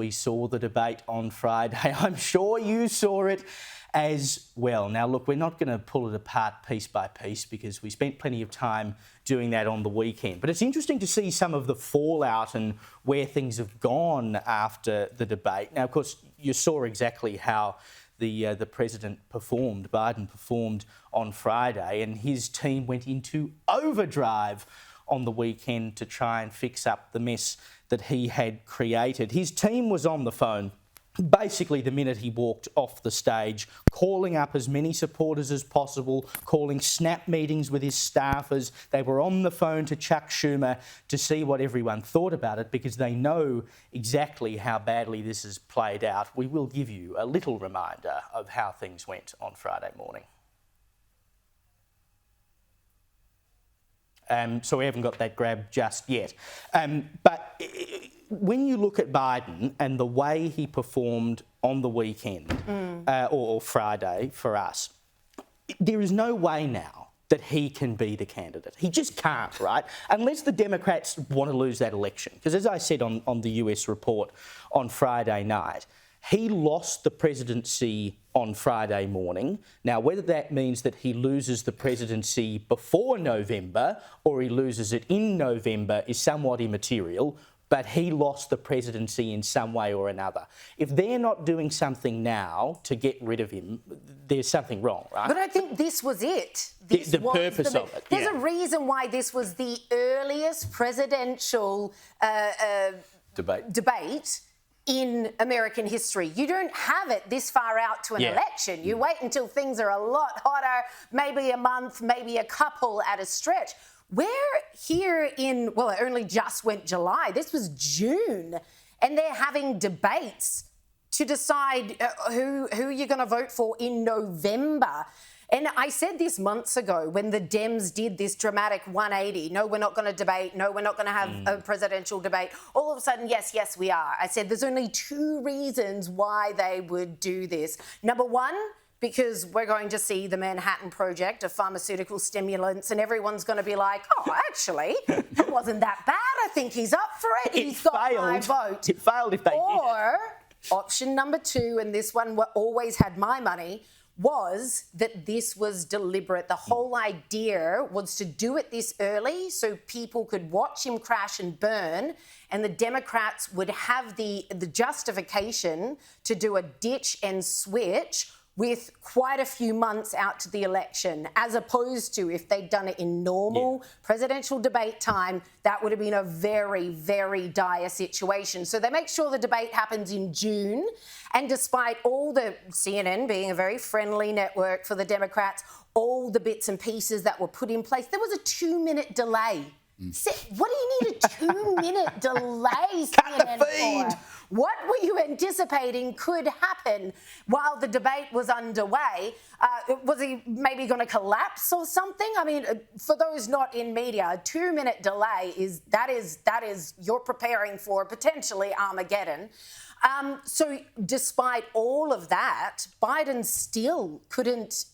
We saw the debate on Friday. I'm sure you saw it as well. Now, look, we're not going to pull it apart piece by piece because we spent plenty of time doing that on the weekend. But it's interesting to see some of the fallout and where things have gone after the debate. Now, of course, you saw exactly how the president performed, Biden performed on Friday, and his team went into overdrive on the weekend to try and fix up the mess that he had created. His team was on the phone basically the minute he walked off the stage, calling up as many supporters as possible, calling snap meetings with his staffers. They were on the phone to Chuck Schumer to see what everyone thought about it because they know exactly how badly this has played out. We will give you a little reminder of how things went on Friday morning. So we haven't got that grab just yet. But when you look at Biden and the way he performed on the weekend or Friday for us, there is no way now that he can be the candidate. He just can't, right? Unless the Democrats want to lose that election. Because as I said on the US report on Friday night, he lost the presidency on Friday morning. Now, whether that means that he loses the presidency before November or he loses it in November is somewhat immaterial, but he lost the presidency in some way or another. If they're not doing something now to get rid of him, there's something wrong, right? But I think this was it. The purpose of it. There's a reason why this was the earliest presidential debate in American history. You don't have it this far out to an election. You wait until things are a lot hotter, maybe a month, maybe a couple at a stretch. We're here in, well, it only just went July. This was June. And they're having debates to decide who you're going to vote for in November. And I said this months ago when the Dems did this dramatic 180. No, we're not going to debate. No, we're not going to have a presidential debate. All of a sudden, yes, we are. I said there's only two reasons why they would do this. Number one, because we're going to see the Manhattan Project of pharmaceutical stimulants and everyone's going to be like, oh, actually, it wasn't that bad. I think he's up for it. He's got my vote. It failed if they did. Or option number two, and this one always had my money, was that this was deliberate. The whole idea was to do it this early so people could watch him crash and burn, and the Democrats would have the justification to do a ditch and switch with quite a few months out to the election, as opposed to if they'd done it in normal presidential debate time, that would have been a very, very dire situation. So they make sure the debate happens in June. And despite all the CNN being a very friendly network for the Democrats, all the bits and pieces that were put in place, there was a 2-minute delay. What do you need a 2-minute delay, CNN, for? What were you anticipating could happen while the debate was underway? Was he maybe going to collapse or something? I mean, for those not in media, a 2-minute delay is you're preparing for potentially Armageddon. So despite all of that, Biden still couldn't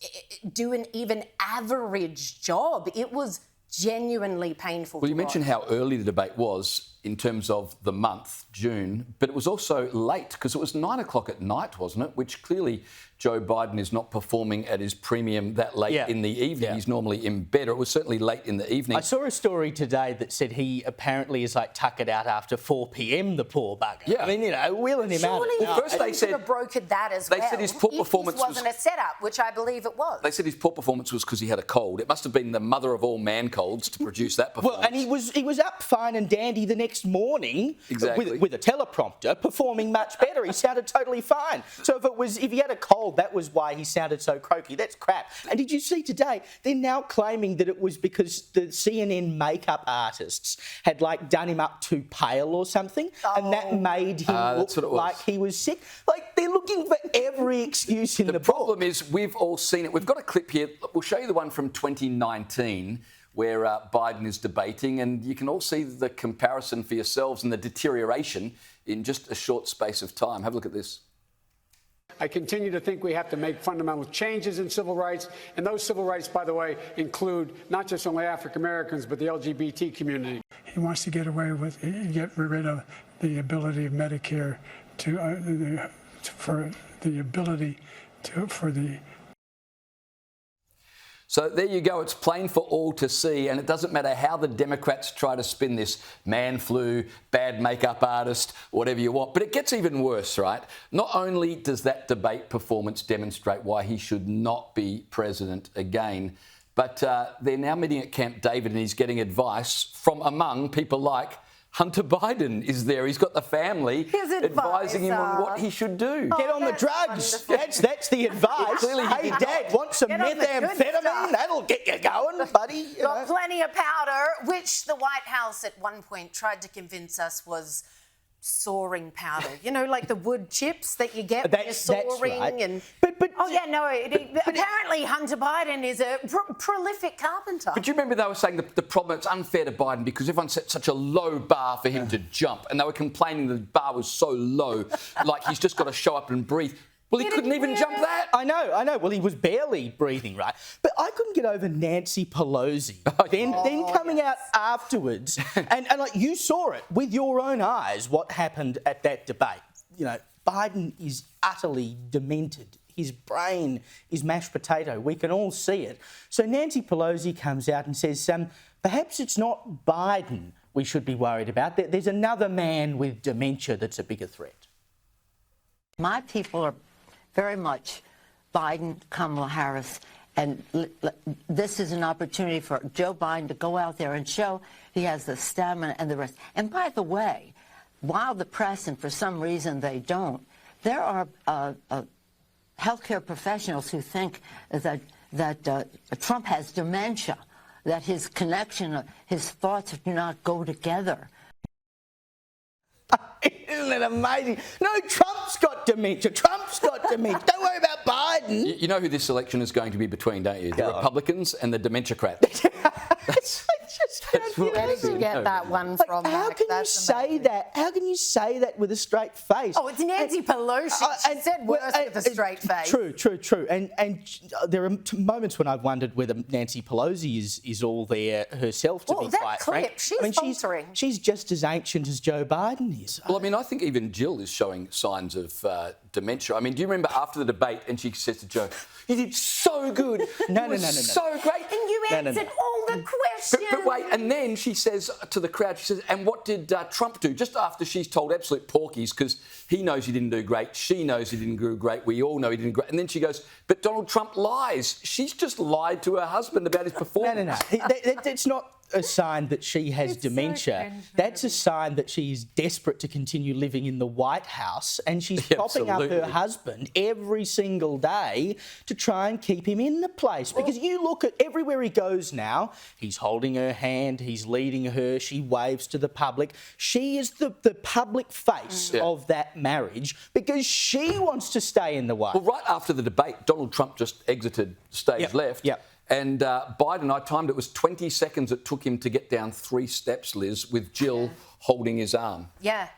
do an even average job. It was genuinely painful. Well, you mentioned how early the debate was in terms of the month, June, but it was also late because it was 9 o'clock at night, wasn't it? Which clearly Joe Biden is not performing at his premium that late in the evening. He's normally in bed, or it was certainly late in the evening. I saw a story today that said he apparently is like tuckered out after 4 p.m, the poor bugger. Yeah. I mean, you know, wheeling him out. Well, first they said, have brokered that as well. They said his poor performance wasn't a setup, which I believe it was. They said his poor performance was because he had a cold. It must have been the mother of all man colds to produce that performance. Well, and he was up fine and dandy the next morning with a teleprompter, performing much better. He sounded totally fine. So if he had a cold, that was why he sounded so croaky. That's crap. And did you see today, they're now claiming that it was because the CNN makeup artists had done him up too pale or something, and that made him look like he was sick. Like, they're looking for every excuse in the book. The problem is we've all seen it. We've got a clip here. We'll show you the one from 2019 where Biden is debating, and you can all see the comparison for yourselves and the deterioration in just a short space of time. Have a look at this. I continue to think we have to make fundamental changes in civil rights, and those civil rights, by the way, include not just only African Americans, but the LGBT community. He wants to get rid of the ability of Medicare for the ability for the. So there you go. It's plain for all to see, and it doesn't matter how the Democrats try to spin this man flu, bad makeup artist, whatever you want. But it gets even worse, right? Not only does that debate performance demonstrate why he should not be president again, but they're now meeting at Camp David and he's getting advice from among people like Hunter Biden is there. He's got the family advising him on what he should do. Get on the drugs. That's the advice. Hey, Dad, want some methamphetamine? That'll get you going, buddy. Got plenty of powder, which the White House at one point tried to convince us was soaring powder. You know, like the wood chips that you get when you're soaring. Right. And but apparently Hunter Biden is a prolific carpenter. But do you remember they were saying the problem, it's unfair to Biden because everyone set such a low bar for him to jump, and they were complaining the bar was so low, like he's just got to show up and breathe. Well, he couldn't even jump that. I know. Well, he was barely breathing, right? But I couldn't get over Nancy Pelosi. Then coming out afterwards, and like you saw it with your own eyes, what happened at that debate. You know, Biden is utterly demented. His brain is mashed potato. We can all see it. So Nancy Pelosi comes out and says, perhaps it's not Biden we should be worried about. There's another man with dementia that's a bigger threat. My people are very much Biden, Kamala Harris, and this is an opportunity for Joe Biden to go out there and show he has the stamina and the rest. And by the way, while the press, and for some reason they don't, there are healthcare professionals who think that Trump has dementia, that his connection, his thoughts do not go together. Isn't it amazing? No, Trump's got dementia. Don't worry about Biden. You know who this election is going to be between, don't you? The Republicans and the Dementiacrats. Where did you get that one from? How can you say that? How can you say that with a straight face? Oh, it's Nancy Pelosi. She said worse with a straight face. True. And there are moments when I've wondered whether Nancy Pelosi is all there herself, to be quite frank. She's just as ancient as Joe Biden is. Well, I mean, I think even Jill is showing signs of dementia. I mean, do you remember after the debate and she says to Joe, "You did so good. No. So great. And you answered all the questions." But wait, and then she says to the crowd, she says, "And what did Trump do?" Just after she's told absolute porkies, because he knows he didn't do great, she knows he didn't do great, we all know he didn't do great. And then she goes, "But Donald Trump lies." She's just lied to her husband about his performance. No. It's not a sign that she has dementia. That's a sign that she is desperate to continue living in the White House, and she's propping up her husband every single day to try and keep him in the place. Because you look at everywhere he goes now, he's holding her hand, he's leading her, she waves to the public. She is the public face of that marriage because she wants to stay in the White House. Well, right after the debate, Donald Trump just exited stage left. And Biden, I timed it was 20 seconds it took him to get down 3 steps, Liz, with Jill holding his arm. Yeah.